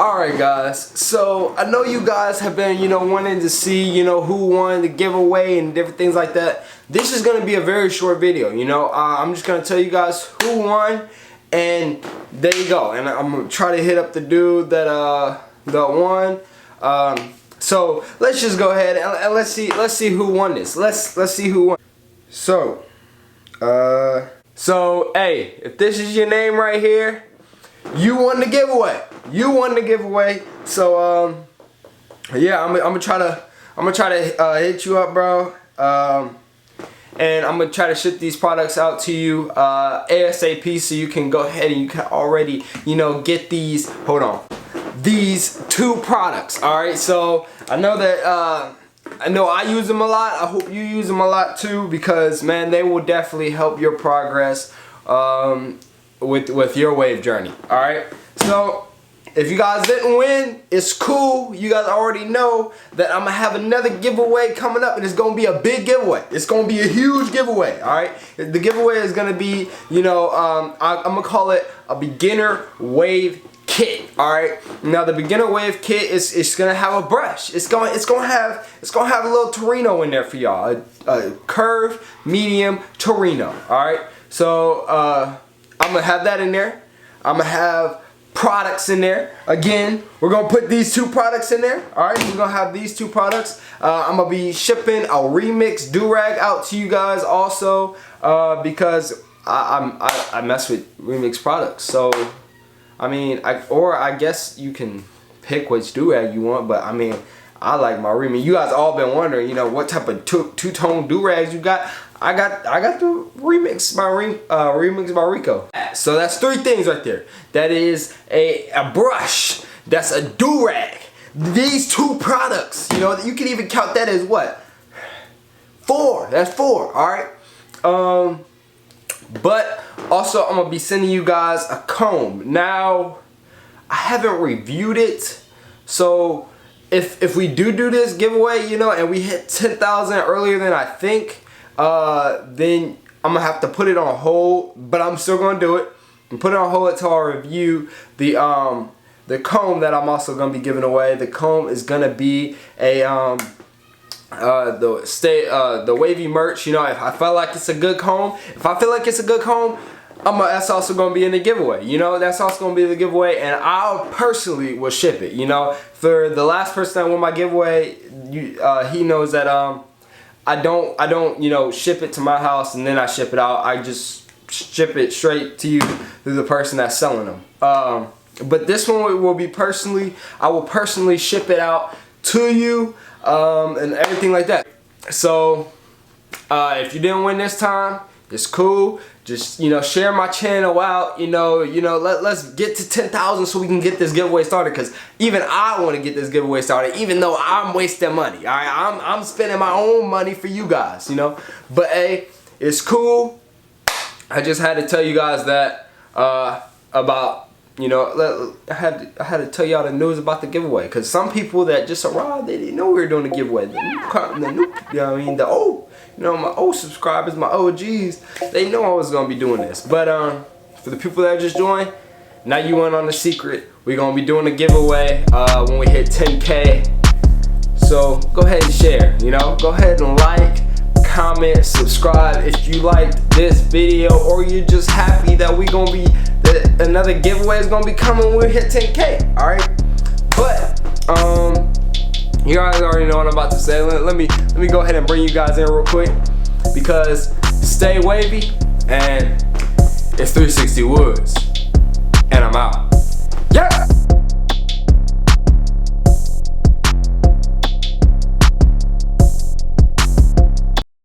Alright guys, so I know you guys have been, wanting to see, who won the giveaway and different things like that. This is going to be a very short video, I'm just going to tell you guys who won, and there you go. And I'm going to try to hit up the dude that won. So let's just go ahead and let's see who won this. Let's see who won. So hey, if this is your name right here, you won the giveaway. You won the giveaway. So yeah, I'm gonna try to hit you up, bro. And I'm gonna try to ship these products out to you ASAP, so you can go ahead and you can already, get these. Hold on, these 2 products. All right. So I know that I use them a lot. I hope you use them a lot too, because man, they will definitely help your progress with your wave journey. All right. So if you guys didn't win, it's cool. You guys already know that I'm gonna have another giveaway coming up, and it's gonna be a big giveaway. It's gonna be a huge giveaway. All right. The giveaway is gonna be, I'm gonna call it a beginner wave kit. All right. Now the beginner wave kit is gonna have a brush. It's gonna have a little Torino in there for y'all. A curved medium Torino. All right. So I'm gonna have that in there. I'm gonna have products in there. Again, we're gonna put these 2 products in there. All right, we're gonna have these 2 products. I'm gonna be shipping a Remix do-rag out to you guys also, because I mess with Remix products. So I mean, I guess you can pick which do-rag you want, but I mean, I like my Remix. You guys all been wondering, what type of two-tone do-rags you got. I got the Remix by Rico. So that's 3 things right there. That is a brush. That's a do-rag. These 2 products, you can even count that as what? 4. That's 4. All right. But also I'm gonna be sending you guys a comb. Now I haven't reviewed it, so if we do this giveaway, and we hit 10,000 earlier than I think, then I'm gonna have to put it on hold, but I'm still gonna do it and put it on hold until I review the comb that I'm also gonna be giving away. The comb is gonna be a the wavy merch. If I feel like it's a good comb, that's also gonna be in the giveaway. That's also gonna be the giveaway, and I personally will ship it. For the last person that won my giveaway, he knows that I don't ship it to my house and then I ship it out. I just ship it straight to you through the person that's selling them. But this one will be I will personally ship it out to you, and everything like that. So if you didn't win this time, it's cool. Just share my channel out. Let's get to 10,000 so we can get this giveaway started. Cause even I want to get this giveaway started, even though I'm wasting money. All right, I'm spending my own money for you guys. But hey, it's cool. I just had to tell you guys that about. I had to tell y'all the news about the giveaway, because some people that just arrived, they didn't know we were doing a giveaway. My old subscribers, my OGs, they know I was gonna be doing this. But for the people that just joined, now you in on the secret. We're gonna be doing a giveaway when we hit 10K. So go ahead and share. Go ahead and like, comment, subscribe if you liked this video, or you're just happy that we gonna be another giveaway is gonna be coming when we hit 10K. All right, but you guys already know what I'm about to say. Let me go ahead and bring you guys in real quick, because stay wavy, and it's 360 Woods, and I'm out.